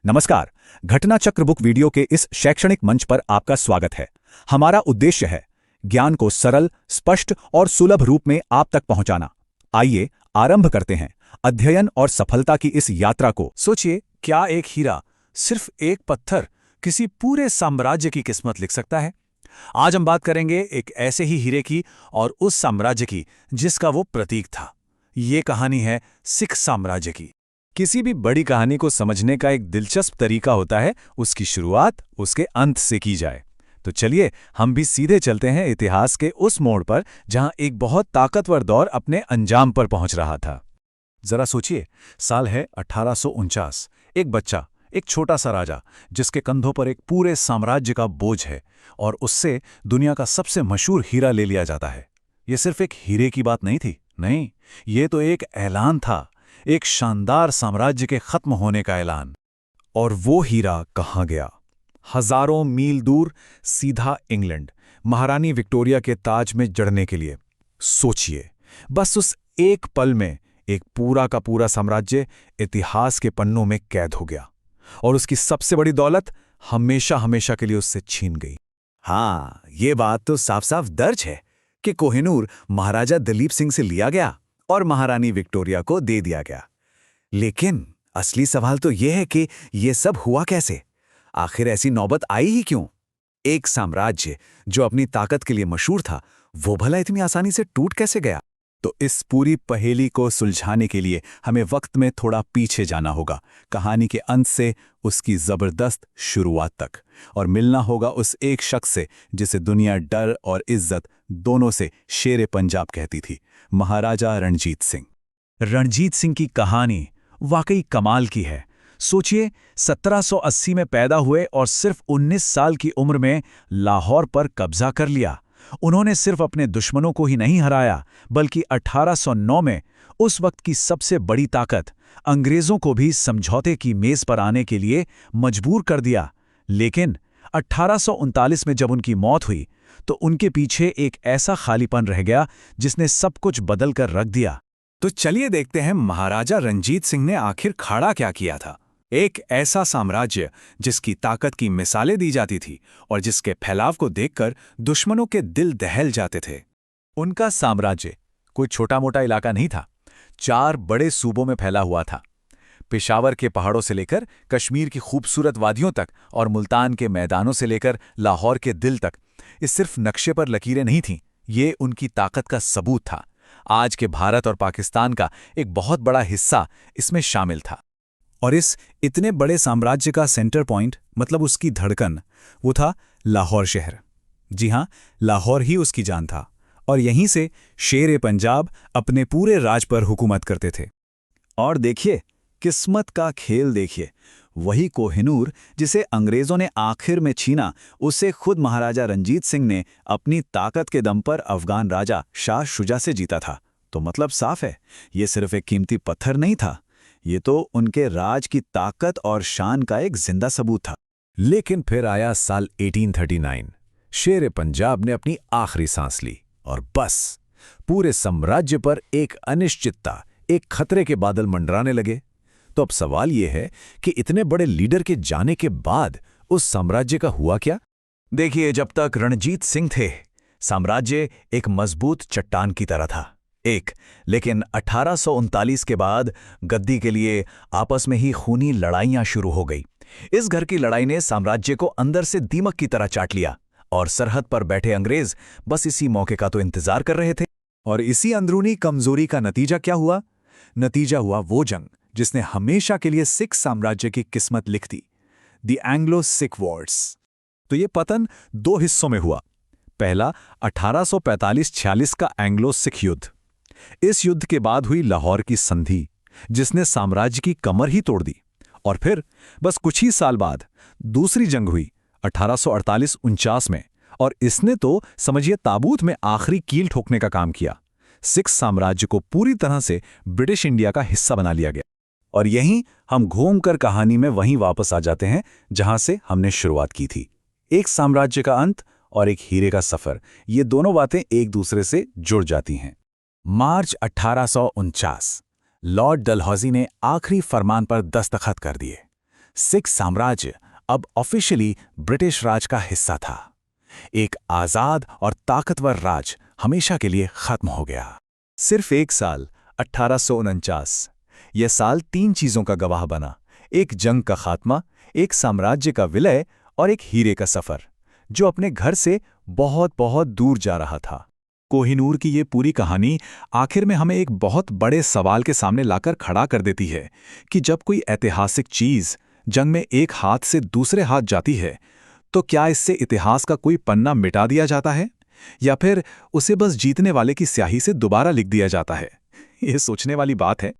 नमस्कार। घटना चक्र बुक वीडियो के इस शैक्षणिक मंच पर आपका स्वागत है। हमारा उद्देश्य है ज्ञान को सरल, स्पष्ट और सुलभ रूप में आप तक पहुंचाना। आइए आरंभ करते हैं अध्ययन और सफलता की इस यात्रा को। सोचिए, क्या एक हीरा, सिर्फ एक पत्थर, किसी पूरे साम्राज्य की किस्मत लिख सकता है? आज हम बात करेंगे एक ऐसे ही हीरे की और उस साम्राज्य की जिसका वो प्रतीक था। ये कहानी है सिख साम्राज्य की। किसी भी बड़ी कहानी को समझने का एक दिलचस्प तरीका होता है उसकी शुरुआत उसके अंत से की जाए। तो चलिए हम भी सीधे चलते हैं इतिहास के उस मोड़ पर जहां एक बहुत ताकतवर दौर अपने अंजाम पर पहुंच रहा था। जरा सोचिए, साल है 1849। एक बच्चा, एक छोटा सा राजा, जिसके कंधों पर एक पूरे साम्राज्य का बोझ है, और उससे दुनिया का सबसे मशहूर हीरा ले लिया जाता है। ये सिर्फ एक हीरे की बात नहीं थी, नहीं, ये तो एक ऐलान था, एक शानदार साम्राज्य के खत्म होने का ऐलान। और वो हीरा कहाँ गया? हजारों मील दूर, सीधा इंग्लैंड, महारानी विक्टोरिया के ताज में जड़ने के लिए। सोचिए, बस उस एक पल में एक पूरा का पूरा साम्राज्य इतिहास के पन्नों में कैद हो गया, और उसकी सबसे बड़ी दौलत हमेशा हमेशा के लिए उससे छीन गई। हाँ, ये बात तो साफ साफ दर्ज है कि कोहिनूर महाराजा दिलीप सिंह से लिया गया और महारानी विक्टोरिया को दे दिया गया। लेकिन असली सवाल तो यह है कि यह सब हुआ कैसे? आखिर ऐसी नौबत आई ही क्यों? एक साम्राज्य जो अपनी ताकत के लिए मशहूर था, वो भला इतनी आसानी से टूट कैसे गया? तो इस पूरी पहेली को सुलझाने के लिए हमें वक्त में थोड़ा पीछे जाना होगा, कहानी के अंत से उसकी जबरदस्त शुरुआत तक, और मिलना होगा उस एक शख्स से जिसे दुनिया डर और इज्जत दोनों से शेरे पंजाब कहती थी, महाराजा रणजीत सिंह। रणजीत सिंह की कहानी वाकई कमाल की है। सोचिए, 1780 में पैदा हुए और सिर्फ 19 साल की उम्र में लाहौर पर कब्जा कर लिया। उन्होंने सिर्फ अपने दुश्मनों को ही नहीं हराया, बल्कि 1809 में उस वक्त की सबसे बड़ी ताकत अंग्रेजों को भी समझौते की मेज पर आने के लिए मजबूर कर दिया। लेकिन 1839 में जब उनकी मौत हुई तो उनके पीछे एक ऐसा खालीपन रह गया जिसने सब कुछ बदल कर रख दिया। तो चलिए देखते हैं महाराजा रणजीत सिंह ने आखिर खड़ा क्या किया था। एक ऐसा साम्राज्य जिसकी ताकत की मिसालें दी जाती थी और जिसके फैलाव को देखकर दुश्मनों के दिल दहल जाते थे। उनका साम्राज्य कोई छोटा मोटा इलाका नहीं था, 4 बड़े सूबों में फैला हुआ था। पेशावर के पहाड़ों से लेकर कश्मीर की खूबसूरत वादियों तक और मुल्तान के मैदानों से लेकर लाहौर के दिल तक। ये सिर्फ नक्शे पर लकीरें नहीं थीं, ये उनकी ताकत का सबूत था। आज के भारत और पाकिस्तान का एक बहुत बड़ा हिस्सा इसमें शामिल था। और इस इतने बड़े साम्राज्य का सेंटर पॉइंट, मतलब उसकी धड़कन, वो था लाहौर शहर। जी हां, लाहौर ही उसकी जान था, और यहीं से शेर पंजाब अपने पूरे राज पर हुकूमत करते थे। और देखिए, किस्मत का खेल देखिए, वही कोहिनूर जिसे अंग्रेजों ने आखिर में छीना, उसे खुद महाराजा रणजीत सिंह ने अपनी ताकत के दम पर अफगान राजा शाह शुजा से जीता था। तो मतलब साफ है, ये सिर्फ एक कीमती पत्थर नहीं था, ये तो उनके राज की ताकत और शान का एक जिंदा सबूत था। लेकिन फिर आया साल 1839। शेर पंजाब ने अपनी आखिरी सांस ली, और बस पूरे साम्राज्य पर एक अनिश्चितता, एक खतरे के बादल मंडराने लगे। तो अब सवाल यह है कि इतने बड़े लीडर के जाने के बाद उस साम्राज्य का हुआ क्या? देखिए, जब तक रणजीत सिंह थे, साम्राज्य एक मजबूत चट्टान की तरह था। लेकिन 1839 के बाद गद्दी के लिए आपस में ही खूनी लड़ाइयां शुरू हो गई। इस घर की लड़ाई ने साम्राज्य को अंदर से दीमक की तरह चाट लिया, और सरहद पर बैठे अंग्रेज बस इसी मौके का तो इंतजार कर रहे थे। और इसी अंदरूनी कमजोरी का नतीजा क्या हुआ? नतीजा हुआ वो जंग जिसने हमेशा के लिए सिख साम्राज्य की किस्मत लिख दी, द एंग्लो सिख वॉर्स। तो ये पतन 2 हिस्सों में हुआ। पहला 1845-46 का एंग्लो सिख युद्ध। इस युद्ध के बाद हुई लाहौर की संधि, जिसने साम्राज्य की कमर ही तोड़ दी। और फिर बस कुछ ही साल बाद दूसरी जंग हुई 1848-49 में, और इसने तो समझिए ताबूत में आखिरी कील ठोकने का काम किया। सिख साम्राज्य को पूरी तरह से ब्रिटिश इंडिया का हिस्सा बना लिया गया। और यहीं हम घूमकर कहानी में वहीं वापस आ जाते हैं जहां से हमने शुरुआत की थी। एक साम्राज्य का अंत और एक हीरे का सफर, ये दोनों बातें एक दूसरे से जुड़ जाती हैं। मार्च 1849, लॉर्ड डलहौजी ने आखिरी फरमान पर दस्तखत कर दिए। सिख साम्राज्य अब ऑफिशियली ब्रिटिश राज का हिस्सा था। एक आजाद और ताकतवर राज हमेशा के लिए खत्म हो गया। सिर्फ एक साल 1849, यह साल 3 चीजों का गवाह बना। एक जंग का खात्मा, एक साम्राज्य का विलय और एक हीरे का सफर जो अपने घर से बहुत बहुत दूर जा रहा था। कोहिनूर की ये पूरी कहानी आखिर में हमें एक बहुत बड़े सवाल के सामने लाकर खड़ा कर देती है कि जब कोई ऐतिहासिक चीज जंग में एक हाथ से दूसरे हाथ जाती है तो क्या इससे इतिहास का कोई पन्ना मिटा दिया जाता है या फिर उसे बस जीतने वाले की स्याही से दोबारा लिख दिया जाता है। ये सोचने वाली बात है।